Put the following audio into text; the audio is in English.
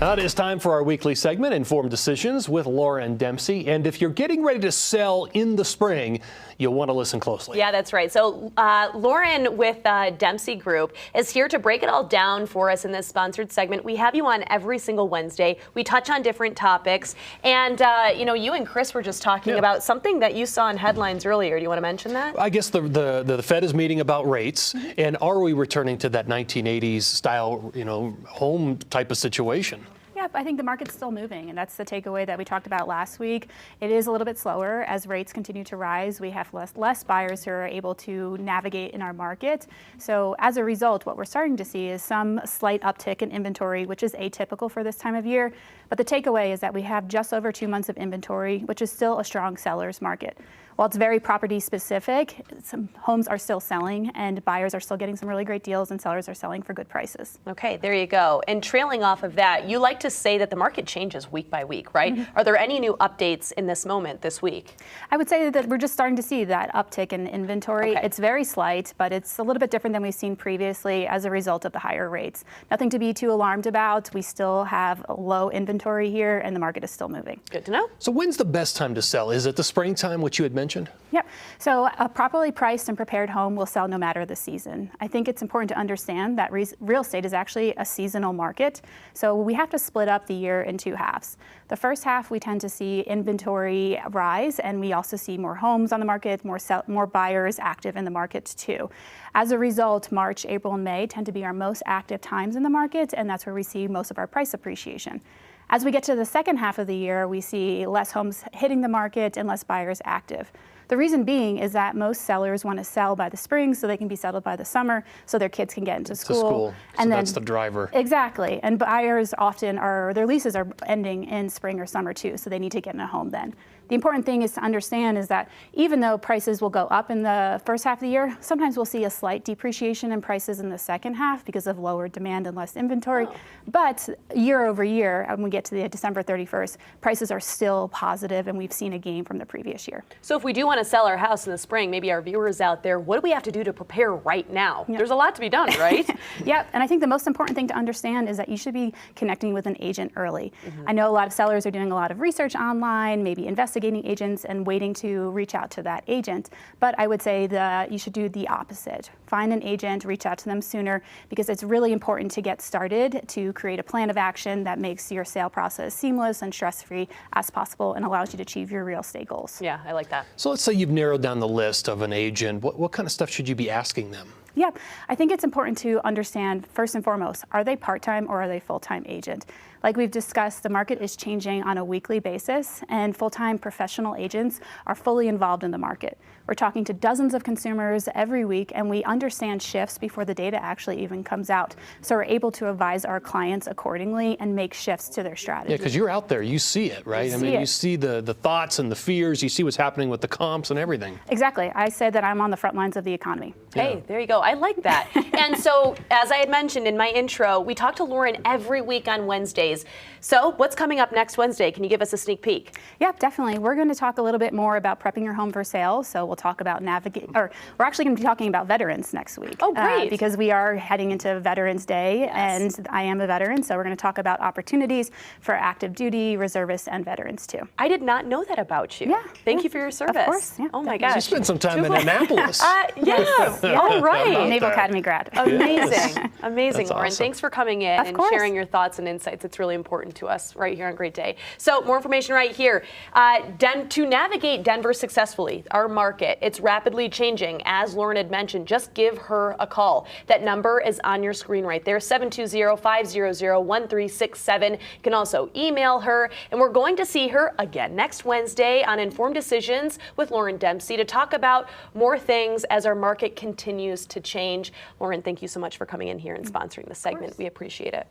It is time for our weekly segment, Informed Decisions with Lauryn Dempsey. And if you're getting ready to sell in the spring, you'll want to listen closely. Yeah, that's right. So Lauryn with Dempsey Group is here to break it all down for us in this sponsored segment. We have you on every single Wednesday. We touch on different topics. And, you and Chris were just talking about something that you saw in headlines earlier. Do you want to mention that? I guess the Fed is meeting about rates. And are we returning to that 1980s style, home type of situation? Yep, I think the market's still moving, and that's the takeaway that we talked about last week. It is a little bit slower as rates continue to rise. We have less buyers who are able to navigate in our market. So as a result, what we're starting to see is some slight uptick in inventory, which is atypical for this time of year. But the takeaway is that we have just over 2 months of inventory, which is still a strong seller's market. While it's very property specific, some homes are still selling and buyers are still getting some really great deals and sellers are selling for good prices. Okay, there you go. And trailing off of that, you like to say that the market changes week by week, right? Mm-hmm. Are there any new updates in this moment this week? I would say that we're just starting to see that uptick in inventory. Okay. It's very slight, but it's a little bit different than we've seen previously as a result of the higher rates. Nothing to be too alarmed about. We still have a low inventory here and the market is still moving. Good to know. So when's the best time to sell? Is it the springtime, which you had mentioned? Yep. So a properly priced and prepared home will sell no matter the season. I think it's important to understand that real estate is actually a seasonal market. So we have to split up the year in two halves. The first half, we tend to see inventory rise, and we also see more homes on the market, more buyers active in the market too. As a result, March, April, and May tend to be our most active times in the market, and that's where we see most of our price appreciation. As we get to the second half of the year, we see less homes hitting the market and less buyers active. The reason being is that most sellers want to sell by the spring so they can be settled by the summer so their kids can get into school. And that's the driver. Exactly. And buyers often their leases are ending in spring or summer too, so they need to get in a home then. The important thing is to understand is that even though prices will go up in the first half of the year, sometimes we'll see a slight depreciation in prices in the second half because of lower demand and less inventory. Oh. But year over year, when we get to the December 31st, prices are still positive and we've seen a gain from the previous year. So if we do want to sell our house in the spring, maybe our viewers out there, what do we have to do to prepare right now? Yep. There's a lot to be done, right? Yep, and I think the most important thing to understand is that you should be connecting with an agent early. Mm-hmm. I know a lot of sellers are doing a lot of research online, maybe investigating agents and waiting to reach out to that agent. But I would say that you should do the opposite. Find an agent, reach out to them sooner, because it's really important to get started to create a plan of action that makes your sale process seamless and stress-free as possible and allows you to achieve your real estate goals. Yeah, I like that. So let's say you've narrowed down the list of an agent. What kind of stuff should you be asking them? Yeah, I think it's important to understand, first and foremost, are they part-time or are they full-time agent? Like we've discussed, the market is changing on a weekly basis, and full-time professional agents are fully involved in the market. We're talking to dozens of consumers every week, and we understand shifts before the data actually even comes out. So we're able to advise our clients accordingly and make shifts to their strategy. Yeah, because you're out there, you see it, right? You see the thoughts and the fears, you see what's happening with the comps and everything. Exactly. I said that I'm on the front lines of the economy. Hey, there you go. I like that. And so, as I had mentioned in my intro, we talk to Lauryn every week on Wednesdays. So what's coming up next Wednesday? Can you give us a sneak peek? Yep, definitely. We're going to talk a little bit more about prepping your home for sale. So we'll talk about we're actually going to be talking about veterans next week. Oh, great. Because we are heading into Veterans Day, and I am a veteran, so we're going to talk about opportunities for active duty, reservists, and veterans too. I did not know that about you. Yeah. Thank you for your service. Of course. Yeah, oh my gosh. You spent some time in Annapolis. Yes. All right. Naval Academy grad. Amazing. Amazing, That's Lauryn. awesome. Thanks for coming in and sharing your thoughts and insights. It's really important to us right here on Great Day. So more information right here. To navigate Denver successfully, our market, it's rapidly changing. As Lauryn had mentioned, just give her a call. That number is on your screen right there, 720-500-1367. You can also email her, and we're going to see her again next Wednesday on Informed Decisions with Lauryn Dempsey to talk about more things as our market continues to change. Lauryn, thank you so much for coming in here and sponsoring this segment. We appreciate it.